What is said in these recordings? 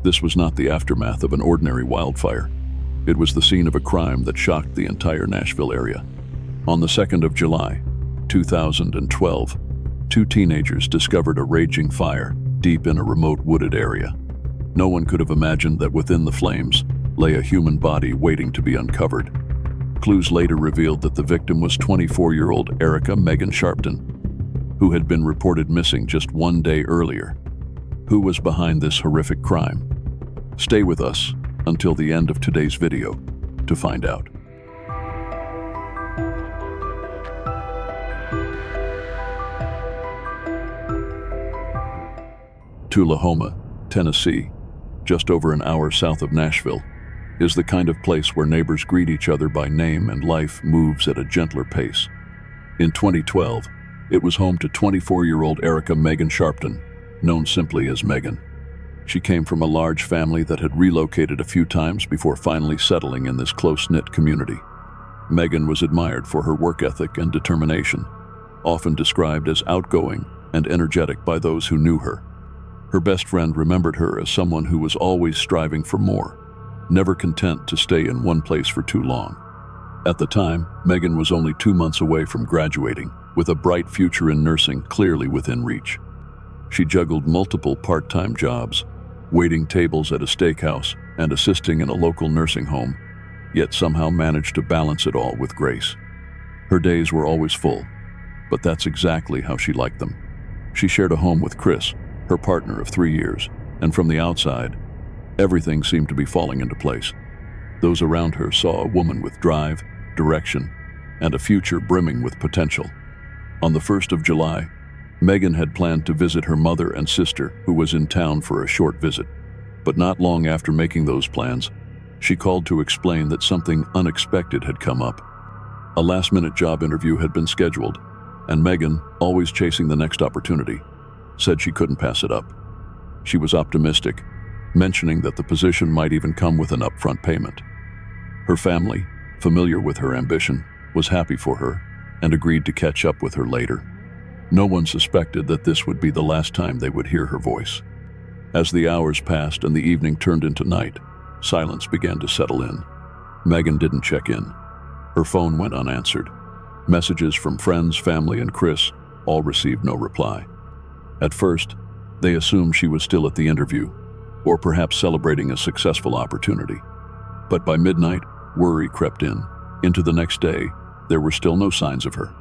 This was not the aftermath of an ordinary wildfire. It was the scene of a crime that shocked the entire Nashville area. On the 2nd of July, 2012, two teenagers discovered a raging fire deep in a remote wooded area. No one could have imagined that within the flames lay a human body waiting to be uncovered. Clues later revealed that the victim was 24-year-old Erica Megan Sharpton, who had been reported missing just one day earlier. Who was behind this horrific crime? Stay with us until the end of today's video to find out. Tullahoma, Tennessee, just over an hour south of Nashville, is the kind of place where neighbors greet each other by name and life moves at a gentler pace. In 2012, it was home to 24-year-old Erica Megan Sharpton, known simply as Megan. She came from a large family that had relocated a few times before finally settling in this close-knit community. Megan was admired for her work ethic and determination, often described as outgoing and energetic by those who knew her. Her best friend remembered her as someone who was always striving for more, never content to stay in one place for too long. At the time, Megan was only 2 months away from graduating, with a bright future in nursing clearly within reach. She juggled multiple part-time jobs, waiting tables at a steakhouse and assisting in a local nursing home, yet somehow managed to balance it all with grace. Her days were always full, but that's exactly how she liked them. She shared a home with Chris, her partner of 3 years, and from the outside, everything seemed to be falling into place. Those around her saw a woman with drive, direction, and a future brimming with potential. On the 1st of July, Megan had planned to visit her mother and sister, who was in town for a short visit. But not long after making those plans, she called to explain that something unexpected had come up. A last-minute job interview had been scheduled, and Megan, always chasing the next opportunity, said she couldn't pass it up. She was optimistic, mentioning that the position might even come with an upfront payment. Her family, familiar with her ambition, was happy for her and agreed to catch up with her later. No one suspected that this would be the last time they would hear her voice. As the hours passed and the evening turned into night, silence began to settle in. Megan didn't check in. Her phone went unanswered. Messages from friends, family, and Chris all received no reply. At first, they assumed she was still at the interview, or perhaps celebrating a successful opportunity. But by midnight, worry crept in. Into the next day, there were still no signs of her.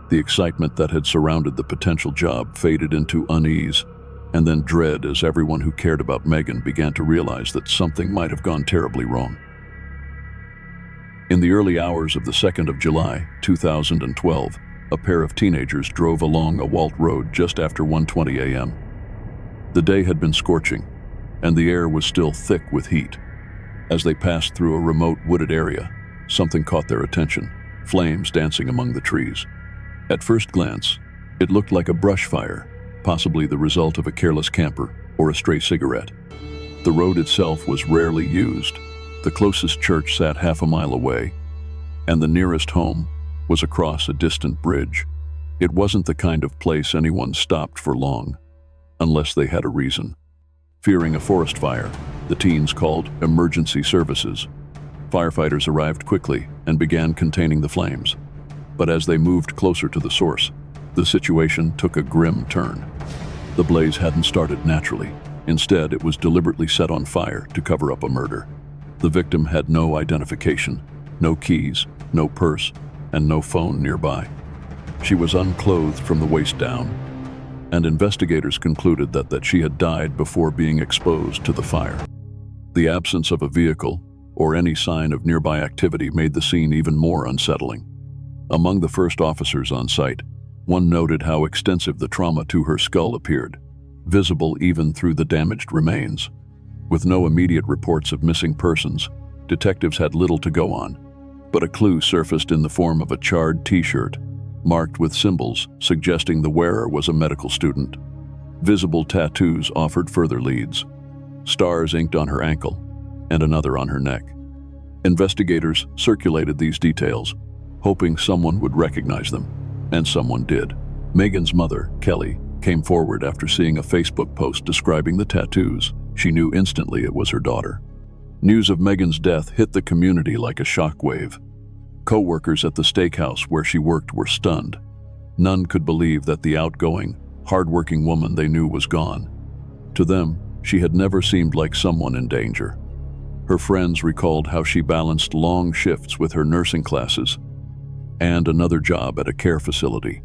The excitement that had surrounded the potential job faded into unease, and then dread as everyone who cared about Megan began to realize that something might have gone terribly wrong. In the early hours of the 2nd of July, 2012, a pair of teenagers drove along a Walt road just after 1:20 a.m. The day had been scorching, and the air was still thick with heat. As they passed through a remote wooded area, something caught their attention, flames dancing among the trees. At first glance, it looked like a brush fire, possibly the result of a careless camper or a stray cigarette. The road itself was rarely used. The closest church sat half a mile away, and the nearest home was across a distant bridge. It wasn't the kind of place anyone stopped for long, unless they had a reason. Fearing a forest fire, the teens called emergency services. Firefighters arrived quickly and began containing the flames. But as they moved closer to the source, the situation took a grim turn. The blaze hadn't started naturally. Instead, it was deliberately set on fire to cover up a murder. The victim had no identification, no keys, no purse, and no phone nearby. She was unclothed from the waist down, and investigators concluded that she had died before being exposed to the fire. The absence of a vehicle or any sign of nearby activity made the scene even more unsettling. Among the first officers on site, one noted how extensive the trauma to her skull appeared, visible even through the damaged remains. With no immediate reports of missing persons, detectives had little to go on, but a clue surfaced in the form of a charred t-shirt, marked with symbols suggesting the wearer was a medical student. Visible tattoos offered further leads, stars inked on her ankle and another on her neck. Investigators circulated these details, hoping someone would recognize them, and someone did. Megan's mother, Kelly, came forward after seeing a Facebook post describing the tattoos. She knew instantly it was her daughter. News of Megan's death hit the community like a shockwave. Co-workers at the steakhouse where she worked were stunned. None could believe that the outgoing, hard-working woman they knew was gone. To them, she had never seemed like someone in danger. Her friends recalled how she balanced long shifts with her nursing classes and another job at a care facility,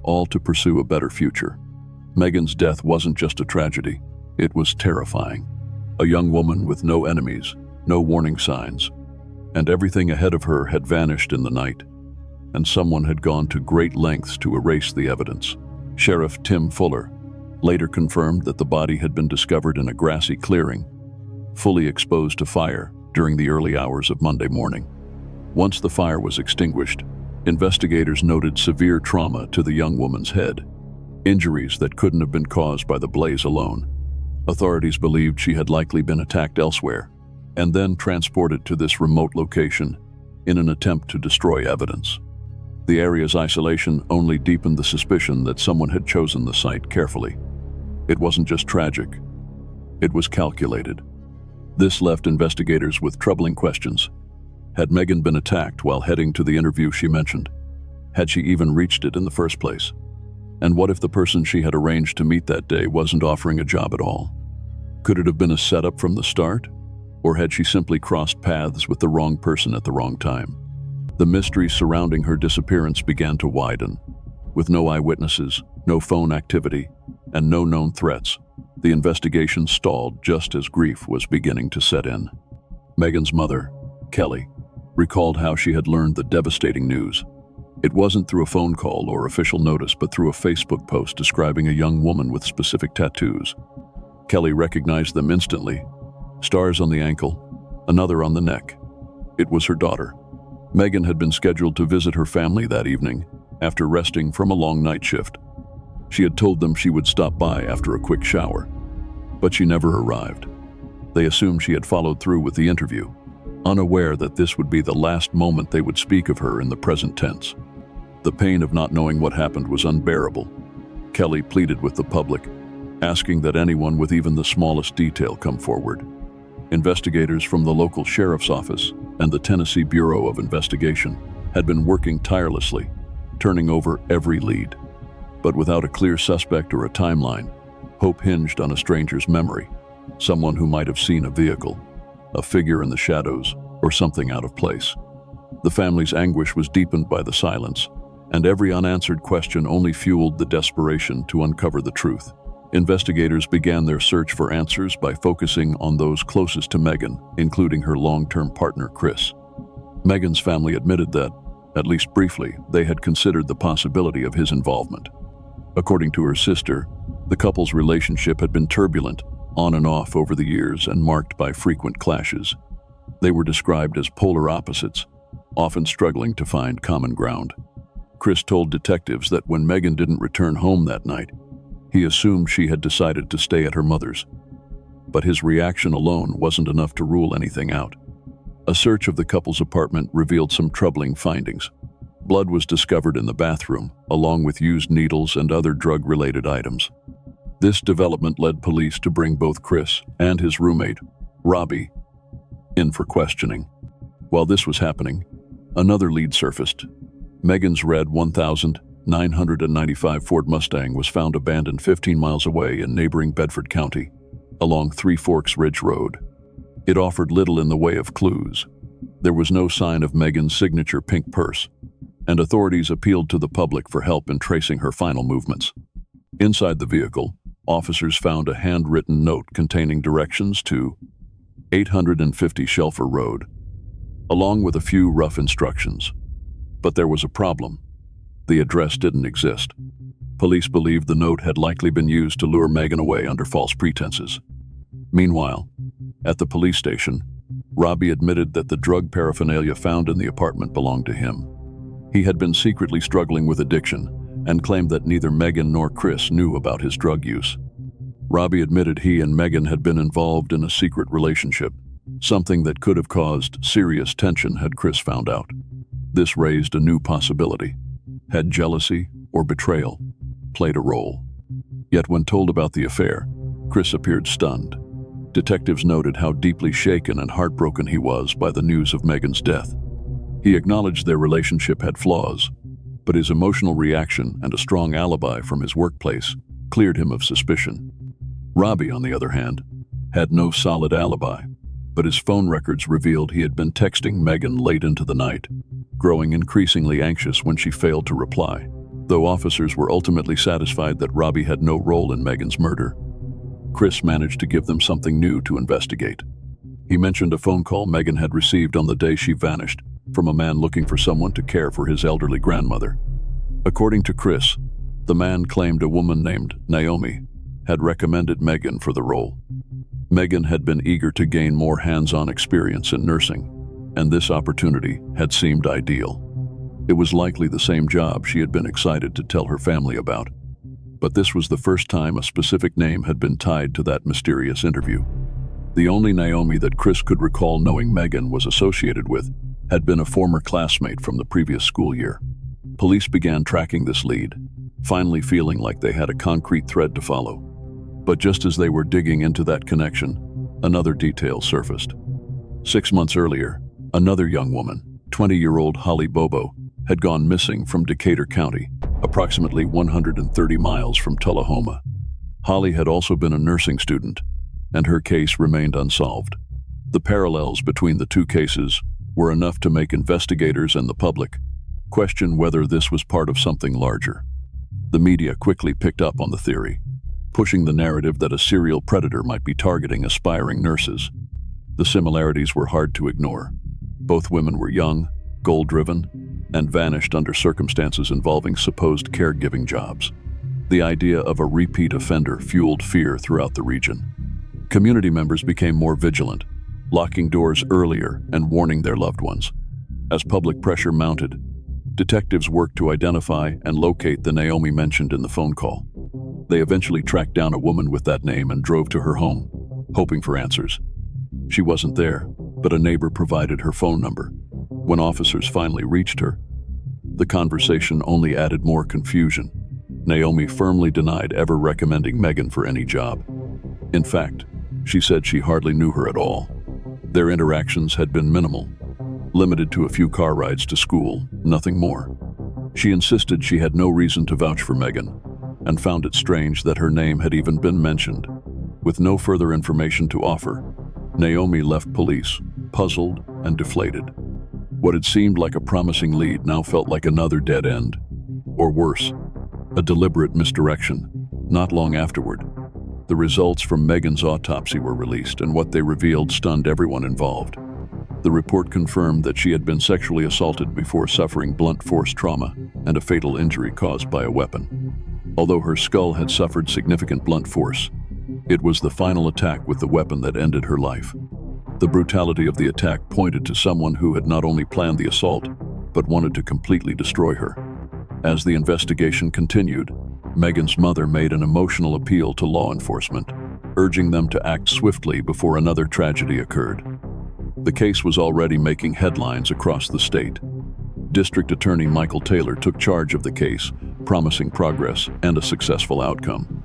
all to pursue a better future. Megan's death wasn't just a tragedy, it was terrifying. A young woman with no enemies, no warning signs, and everything ahead of her had vanished in the night, and someone had gone to great lengths to erase the evidence. Sheriff Tim Fuller later confirmed that the body had been discovered in a grassy clearing, fully exposed to fire during the early hours of Monday morning. Once the fire was extinguished, investigators noted severe trauma to the young woman's head, injuries that couldn't have been caused by the blaze alone. Authorities believed she had likely been attacked elsewhere and then transported to this remote location in an attempt to destroy evidence. The area's isolation only deepened the suspicion that someone had chosen the site carefully. It wasn't just tragic, it was calculated. This left investigators with troubling questions. Had Megan been attacked while heading to the interview she mentioned? Had she even reached it in the first place? And what if the person she had arranged to meet that day wasn't offering a job at all? Could it have been a setup from the start? Or had she simply crossed paths with the wrong person at the wrong time? The mystery surrounding her disappearance began to widen. With no eyewitnesses, no phone activity, and no known threats, the investigation stalled just as grief was beginning to set in. Megan's mother, Kelly, recalled how she had learned the devastating news. It wasn't through a phone call or official notice, but through a Facebook post describing a young woman with specific tattoos. Kelly recognized them instantly. Stars on the ankle, another on the neck. It was her daughter. Megan had been scheduled to visit her family that evening after resting from a long night shift. She had told them she would stop by after a quick shower, but she never arrived. They assumed she had followed through with the interview, unaware that this would be the last moment they would speak of her in the present tense. The pain of not knowing what happened was unbearable. Kelly pleaded with the public, asking that anyone with even the smallest detail come forward. Investigators from the local sheriff's office and the Tennessee Bureau of Investigation had been working tirelessly, turning over every lead. But without a clear suspect or a timeline, hope hinged on a stranger's memory, someone who might have seen a vehicle, a figure in the shadows, or something out of place. The family's anguish was deepened by the silence, and every unanswered question only fueled the desperation to uncover the truth. Investigators began their search for answers by focusing on those closest to Megan, including her long-term partner, Chris. Megan's family admitted that, at least briefly, they had considered the possibility of his involvement. According to her sister, the couple's relationship had been turbulent, on and off over the years, and marked by frequent clashes. They were described as polar opposites, often struggling to find common ground. Chris told detectives that when Megan didn't return home that night, he assumed she had decided to stay at her mother's. But his reaction alone wasn't enough to rule anything out. A search of the couple's apartment revealed some troubling findings. Blood was discovered in the bathroom, along with used needles and other drug-related items. This development led police to bring both Chris and his roommate, Robbie, in for questioning. While this was happening, another lead surfaced. Megan's red 1995 Ford Mustang was found abandoned 15 miles away in neighboring Bedford County, along Three Forks Ridge Road. It offered little in the way of clues. There was no sign of Megan's signature pink purse, and authorities appealed to the public for help in tracing her final movements. Inside the vehicle, officers found a handwritten note containing directions to 850 Shelfer Road, along with a few rough instructions. But there was a problem. The address didn't exist. Police believed the note had likely been used to lure Megan away under false pretenses. Meanwhile, at the police station, Robbie admitted that the drug paraphernalia found in the apartment belonged to him. He had been secretly struggling with addiction and claimed that neither Megan nor Chris knew about his drug use. Robbie admitted he and Megan had been involved in a secret relationship, something that could have caused serious tension had Chris found out. This raised a new possibility. Had jealousy or betrayal played a role? Yet when told about the affair, Chris appeared stunned. Detectives noted how deeply shaken and heartbroken he was by the news of Megan's death. He acknowledged their relationship had flaws, but his emotional reaction and a strong alibi from his workplace cleared him of suspicion. Robbie, on the other hand, had no solid alibi, but his phone records revealed he had been texting Megan late into the night, growing increasingly anxious when she failed to reply. Though officers were ultimately satisfied that Robbie had no role in Megan's murder, Chris managed to give them something new to investigate. He mentioned a phone call Megan had received on the day she vanished from a man looking for someone to care for his elderly grandmother. According to Chris, the man claimed a woman named Naomi had recommended Megan for the role. Megan had been eager to gain more hands-on experience in nursing, and this opportunity had seemed ideal. It was likely the same job she had been excited to tell her family about. But this was the first time a specific name had been tied to that mysterious interview. The only Naomi that Chris could recall knowing Megan was associated with had been a former classmate from the previous school year. Police began tracking this lead, finally feeling like they had a concrete thread to follow. But just as they were digging into that connection, another detail surfaced. 6 months earlier, another young woman, 20-year-old Holly Bobo, had gone missing from Decatur County, approximately 130 miles from Tullahoma. Holly had also been a nursing student, and her case remained unsolved. The parallels between the two cases were enough to make investigators and the public question whether this was part of something larger. The media quickly picked up on the theory, pushing the narrative that a serial predator might be targeting aspiring nurses. The similarities were hard to ignore. Both women were young, goal-driven, and vanished under circumstances involving supposed caregiving jobs. The idea of a repeat offender fueled fear throughout the region. Community members became more vigilant, locking doors earlier and warning their loved ones. As public pressure mounted, detectives worked to identify and locate the Naomi mentioned in the phone call. They eventually tracked down a woman with that name and drove to her home, hoping for answers. She wasn't there, but a neighbor provided her phone number. When officers finally reached her, the conversation only added more confusion. Naomi firmly denied ever recommending Megan for any job. In fact, she said she hardly knew her at all. Their interactions had been minimal, limited to a few car rides to school, nothing more. She insisted she had no reason to vouch for Megan, and found it strange that her name had even been mentioned. With no further information to offer, Naomi left police, puzzled and deflated. What had seemed like a promising lead now felt like another dead end. Or worse, a deliberate misdirection. Not long afterward, the results from Megan's autopsy were released, and what they revealed stunned everyone involved. The report confirmed that she had been sexually assaulted before suffering blunt force trauma and a fatal injury caused by a weapon. Although her skull had suffered significant blunt force, it was the final attack with the weapon that ended her life. The brutality of the attack pointed to someone who had not only planned the assault, but wanted to completely destroy her. As the investigation continued, Megan's mother made an emotional appeal to law enforcement, urging them to act swiftly before another tragedy occurred. The case was already making headlines across the state. District Attorney Michael Taylor took charge of the case, promising progress and a successful outcome.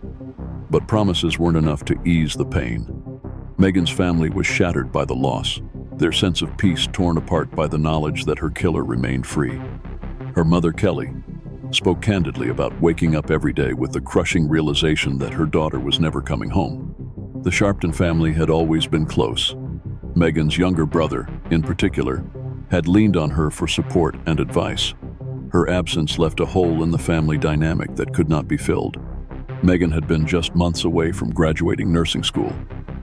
But promises weren't enough to ease the pain. Megan's family was shattered by the loss, their sense of peace torn apart by the knowledge that her killer remained free. Her mother, Kelly, spoke candidly about waking up every day with the crushing realization that her daughter was never coming home. The Sharpton family had always been close. Megan's younger brother, in particular, had leaned on her for support and advice. Her absence left a hole in the family dynamic that could not be filled. Megan had been just months away from graduating nursing school,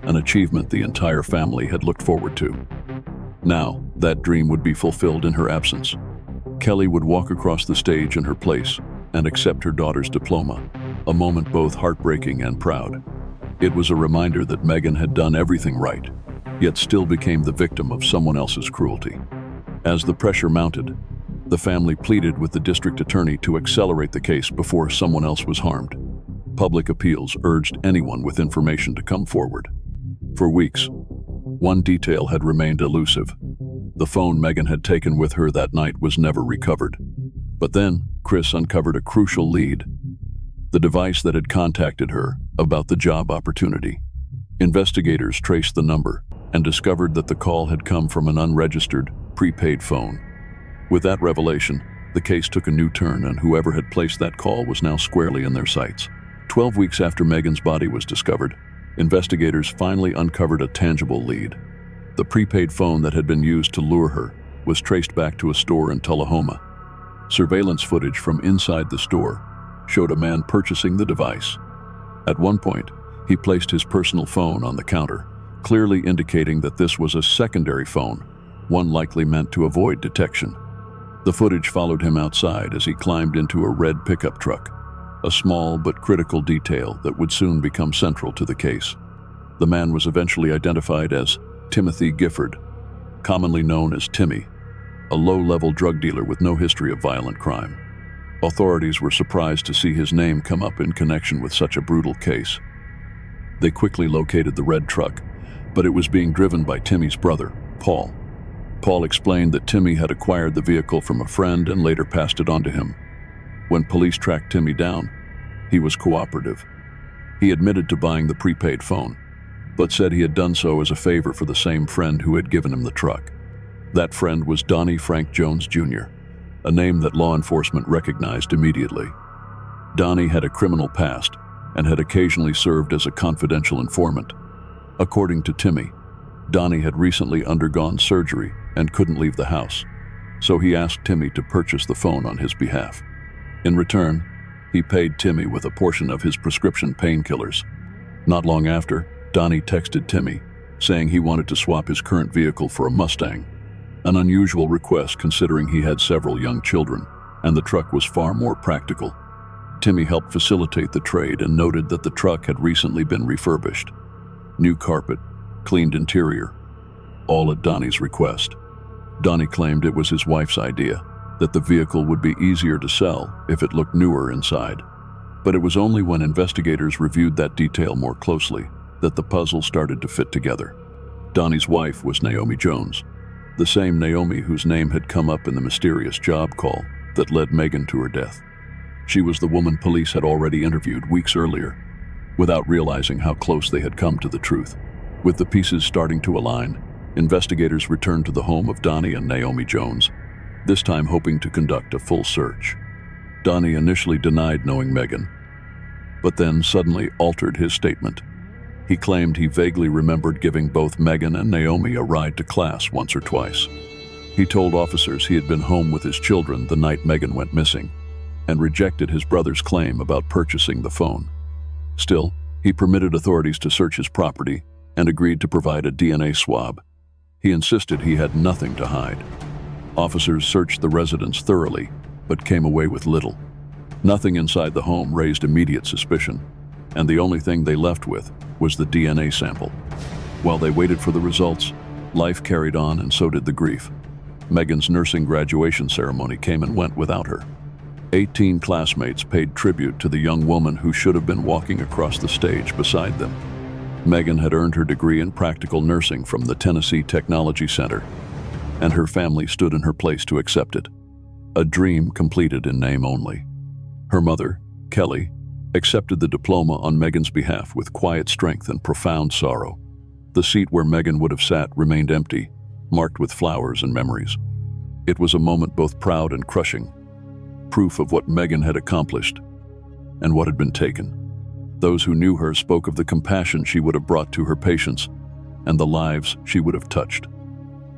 an achievement the entire family had looked forward to. Now, that dream would be fulfilled in her absence. Kelly would walk across the stage in her place and accept her daughter's diploma, a moment both heartbreaking and proud. It was a reminder that Megan had done everything right, yet still became the victim of someone else's cruelty. As the pressure mounted, the family pleaded with the district attorney to accelerate the case before someone else was harmed. Public appeals urged anyone with information to come forward. For weeks, one detail had remained elusive. The phone Megan had taken with her that night was never recovered. But then, Chris uncovered a crucial lead: the device that had contacted her about the job opportunity. Investigators traced the number and discovered that the call had come from an unregistered, prepaid phone. With that revelation, the case took a new turn, and whoever had placed that call was now squarely in their sights. 12 weeks after Megan's body was discovered, investigators finally uncovered a tangible lead. The prepaid phone that had been used to lure her was traced back to a store in Tullahoma. Surveillance footage from inside the store showed a man purchasing the device. At one point, he placed his personal phone on the counter, clearly indicating that this was a secondary phone, one likely meant to avoid detection. The footage followed him outside as he climbed into a red pickup truck, a small but critical detail that would soon become central to the case. The man was eventually identified as Timothy Gifford, commonly known as Timmy, a low-level drug dealer with no history of violent crime. Authorities were surprised to see his name come up in connection with such a brutal case. They quickly located the red truck, but it was being driven by Timmy's brother, Paul. Paul explained that Timmy had acquired the vehicle from a friend and later passed it on to him. When police tracked Timmy down, he was cooperative. He admitted to buying the prepaid phone, but said he had done so as a favor for the same friend who had given him the truck. That friend was Donnie Frank Jones Jr., a name that law enforcement recognized immediately. Donnie had a criminal past and had occasionally served as a confidential informant. According to Timmy, Donnie had recently undergone surgery and couldn't leave the house, so he asked Timmy to purchase the phone on his behalf. In return, he paid Timmy with a portion of his prescription painkillers. Not long after, Donnie texted Timmy, saying he wanted to swap his current vehicle for a Mustang, an unusual request considering he had several young children, and the truck was far more practical. Timmy helped facilitate the trade and noted that the truck had recently been refurbished. New carpet, cleaned interior, all at Donnie's request. Donnie claimed it was his wife's idea, that the vehicle would be easier to sell if it looked newer inside. But it was only when investigators reviewed that detail more closely that the puzzle started to fit together. Donnie's wife was Naomi Jones, the same Naomi whose name had come up in the mysterious job call that led Megan to her death. She was the woman police had already interviewed weeks earlier, without realizing how close they had come to the truth. With the pieces starting to align, investigators returned to the home of Donnie and Naomi Jones, this time hoping to conduct a full search. Donnie initially denied knowing Megan, but then suddenly altered his statement. He claimed he vaguely remembered giving both Megan and Naomi a ride to class once or twice. He told officers he had been home with his children the night Megan went missing, and rejected his brother's claim about purchasing the phone. Still, he permitted authorities to search his property and agreed to provide a DNA swab. He insisted he had nothing to hide. Officers searched the residence thoroughly, but came away with little. Nothing inside the home raised immediate suspicion, and the only thing they left with was the DNA sample. While they waited for the results, life carried on, and so did the grief. Megan's nursing graduation ceremony came and went without her. 18 classmates paid tribute to the young woman who should have been walking across the stage beside them. Megan had earned her degree in practical nursing from the Tennessee Technology Center, and her family stood in her place to accept it. A dream completed in name only. Her mother, Kelly, accepted the diploma on Megan's behalf with quiet strength and profound sorrow. The seat where Megan would have sat remained empty, marked with flowers and memories. It was a moment both proud and crushing, proof of what Megan had accomplished and what had been taken. Those who knew her spoke of the compassion she would have brought to her patients and the lives she would have touched.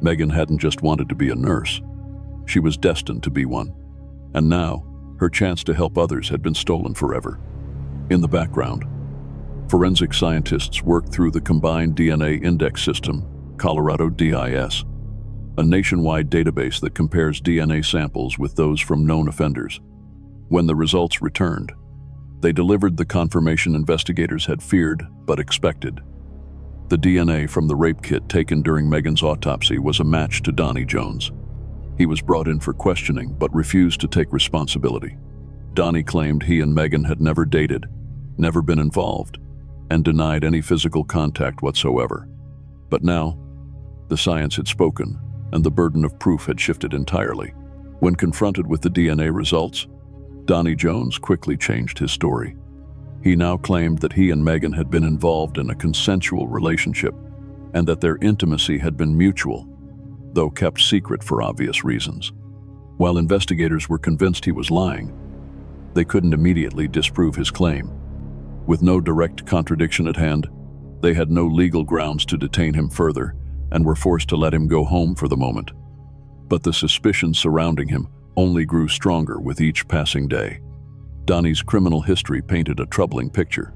Megan hadn't just wanted to be a nurse. She was destined to be one. And now, her chance to help others had been stolen forever. In the background, forensic scientists worked through the Combined DNA Index System, Colorado DIS, a nationwide database that compares DNA samples with those from known offenders. When the results returned, they delivered the confirmation investigators had feared but expected. The DNA from the rape kit taken during Megan's autopsy was a match to Donnie Jones. He was brought in for questioning but refused to take responsibility. Donnie claimed he and Megan had never dated, never been involved, and denied any physical contact whatsoever. But now, the science had spoken, and the burden of proof had shifted entirely. When confronted with the DNA results, Donnie Jones quickly changed his story. He now claimed that he and Megan had been involved in a consensual relationship and that their intimacy had been mutual, though kept secret for obvious reasons. While investigators were convinced he was lying, they couldn't immediately disprove his claim. With no direct contradiction at hand, they had no legal grounds to detain him further and were forced to let him go home for the moment. But the suspicions surrounding him only grew stronger with each passing day. Donnie's criminal history painted a troubling picture.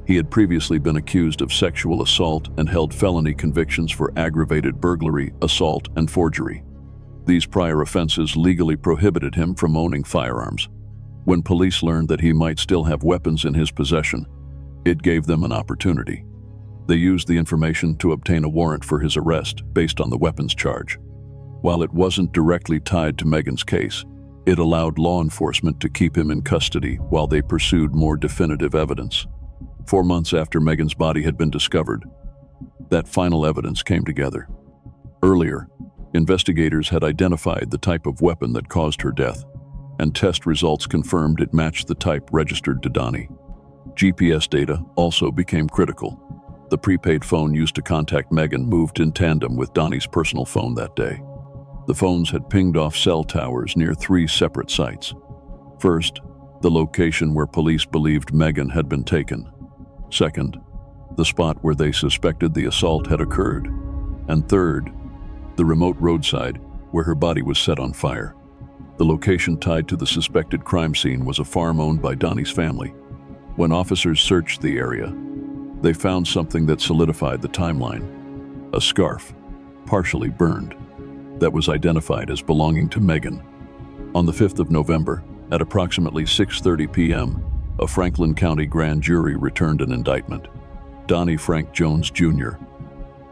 He had previously been accused of sexual assault and held felony convictions for aggravated burglary, assault, and forgery. These prior offenses legally prohibited him from owning firearms. When police learned that he might still have weapons in his possession, it gave them an opportunity. They used the information to obtain a warrant for his arrest based on the weapons charge. While it wasn't directly tied to Megan's case, it allowed law enforcement to keep him in custody while they pursued more definitive evidence. 4 months after Megan's body had been discovered, that final evidence came together. Earlier, investigators had identified the type of weapon that caused her death, and test results confirmed it matched the type registered to Donnie. GPS data also became critical. The prepaid phone used to contact Megan moved in tandem with Donnie's personal phone that day. The phones had pinged off cell towers near 3 separate sites. First, the location where police believed Megan had been taken. Second, the spot where they suspected the assault had occurred. And third, the remote roadside where her body was set on fire. The location tied to the suspected crime scene was a farm owned by Donnie's family. When officers searched the area, they found something that solidified the timeline: a scarf, partially burned, that was identified as belonging to Megan. On the 5th of November, at approximately 6:30 p.m., a Franklin County grand jury returned an indictment. Donnie Frank Jones, Jr.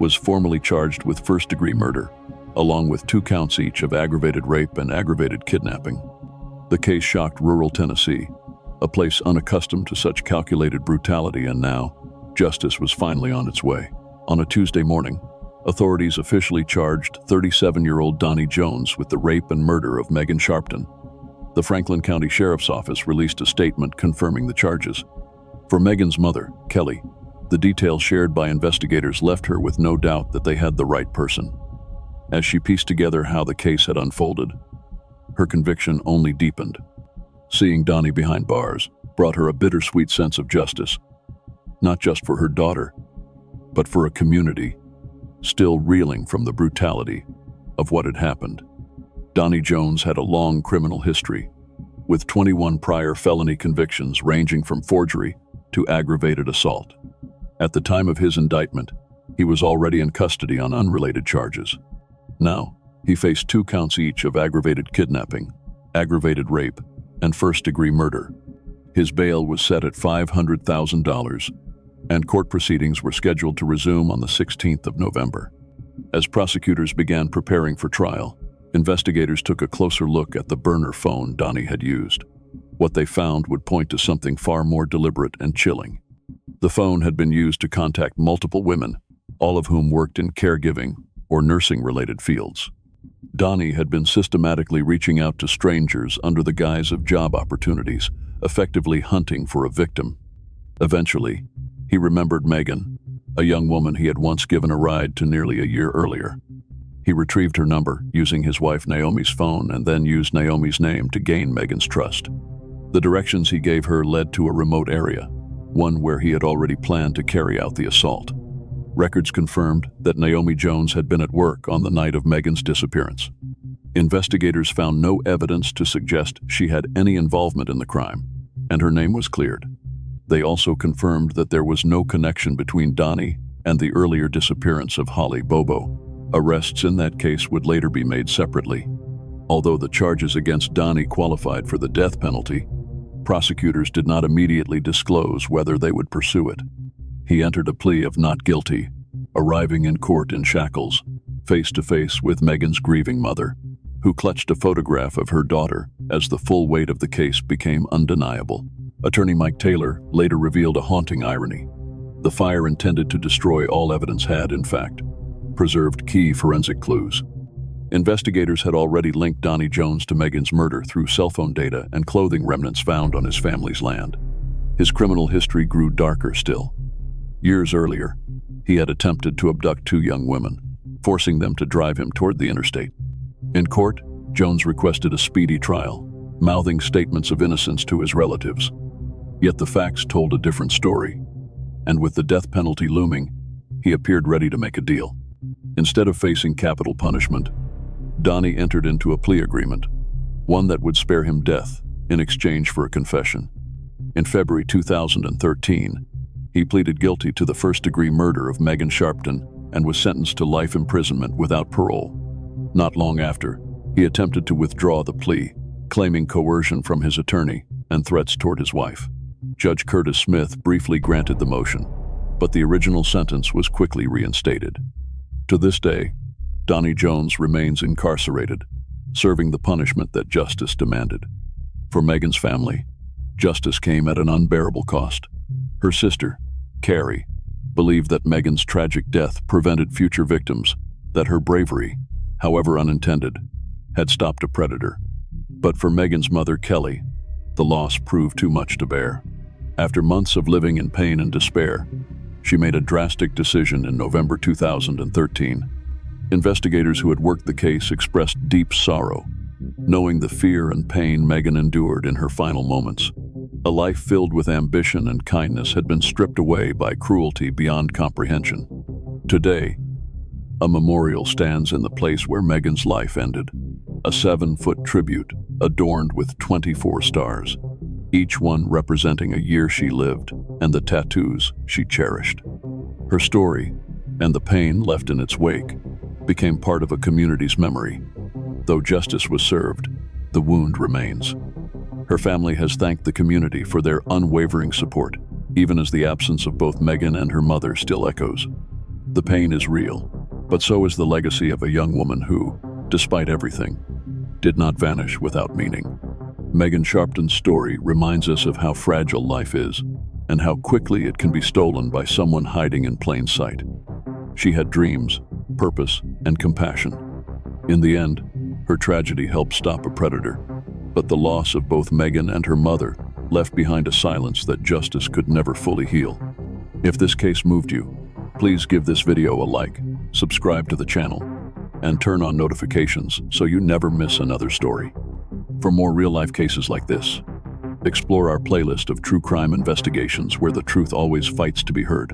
was formally charged with first-degree murder, along with 2 counts each of aggravated rape and aggravated kidnapping. The case shocked rural Tennessee, a place unaccustomed to such calculated brutality, and now, justice was finally on its way. On a Tuesday morning, authorities officially charged 37-year-old Donnie Jones with the rape and murder of Megan Sharpton. The Franklin County Sheriff's Office released a statement confirming the charges. For Megan's mother, Kelly, the details shared by investigators left her with no doubt that they had the right person. As she pieced together how the case had unfolded, her conviction only deepened. Seeing Donnie behind bars brought her a bittersweet sense of justice, not just for her daughter, but for a community still reeling from the brutality of what had happened. Donnie Jones had a long criminal history, with 21 prior felony convictions ranging from forgery to aggravated assault. At the time of his indictment, he was already in custody on unrelated charges. Now, he faced 2 counts each of aggravated kidnapping, aggravated rape, and first-degree murder. His bail was set at $500,000, and court proceedings were scheduled to resume on the 16th of November. As prosecutors began preparing for trial, investigators took a closer look at the burner phone Donnie had used. What they found would point to something far more deliberate and chilling. The phone had been used to contact multiple women, all of whom worked in caregiving or nursing-related fields. Donnie had been systematically reaching out to strangers under the guise of job opportunities, effectively hunting for a victim. Eventually, he remembered Megan, a young woman he had once given a ride to nearly a year earlier. He retrieved her number using his wife Naomi's phone and then used Naomi's name to gain Megan's trust. The directions he gave her led to a remote area, one where he had already planned to carry out the assault. Records confirmed that Naomi Jones had been at work on the night of Megan's disappearance. Investigators found no evidence to suggest she had any involvement in the crime, and her name was cleared. They also confirmed that there was no connection between Donnie and the earlier disappearance of Holly Bobo. Arrests in that case would later be made separately. Although the charges against Donnie qualified for the death penalty, prosecutors did not immediately disclose whether they would pursue it. He entered a plea of not guilty, arriving in court in shackles, face-to-face with Megan's grieving mother, who clutched a photograph of her daughter as the full weight of the case became undeniable. Attorney Mike Taylor later revealed a haunting irony. The fire intended to destroy all evidence had, in fact, preserved key forensic clues. Investigators had already linked Donnie Jones to Megan's murder through cell phone data and clothing remnants found on his family's land. His criminal history grew darker still. Years earlier, he had attempted to abduct 2 young women, forcing them to drive him toward the interstate. In court, Jones requested a speedy trial, mouthing statements of innocence to his relatives. Yet the facts told a different story, and with the death penalty looming, he appeared ready to make a deal. Instead of facing capital punishment, Donnie entered into a plea agreement, one that would spare him death in exchange for a confession. In February 2013, he pleaded guilty to the first-degree murder of Megan Sharpton and was sentenced to life imprisonment without parole. Not long after, he attempted to withdraw the plea, claiming coercion from his attorney and threats toward his wife. Judge Curtis Smith briefly granted the motion, but the original sentence was quickly reinstated. To this day, Donnie Jones remains incarcerated, serving the punishment that justice demanded. For Megan's family, justice came at an unbearable cost. Her sister, Carrie, believed that Megan's tragic death prevented future victims, that her bravery, however unintended, had stopped a predator. But for Megan's mother, Kelly, the loss proved too much to bear. After months of living in pain and despair, she made a drastic decision in November 2013. Investigators who had worked the case expressed deep sorrow, knowing the fear and pain Megan endured in her final moments. A life filled with ambition and kindness had been stripped away by cruelty beyond comprehension. Today, a memorial stands in the place where Megan's life ended, a 7-foot tribute adorned with 24 stars, each one representing a year she lived and the tattoos she cherished. Her story, and the pain left in its wake, became part of a community's memory. Though justice was served, the wound remains. Her family has thanked the community for their unwavering support, even as the absence of both Megan and her mother still echoes. The pain is real, but so is the legacy of a young woman who, despite everything, did not vanish without meaning. Megan Sharpton's story reminds us of how fragile life is, and how quickly it can be stolen by someone hiding in plain sight. She had dreams, purpose, and compassion. In the end, her tragedy helped stop a predator, but the loss of both Megan and her mother left behind a silence that justice could never fully heal. If this case moved you, please give this video a like, subscribe to the channel, and turn on notifications so you never miss another story. For more real-life cases like this, explore our playlist of true crime investigations where the truth always fights to be heard.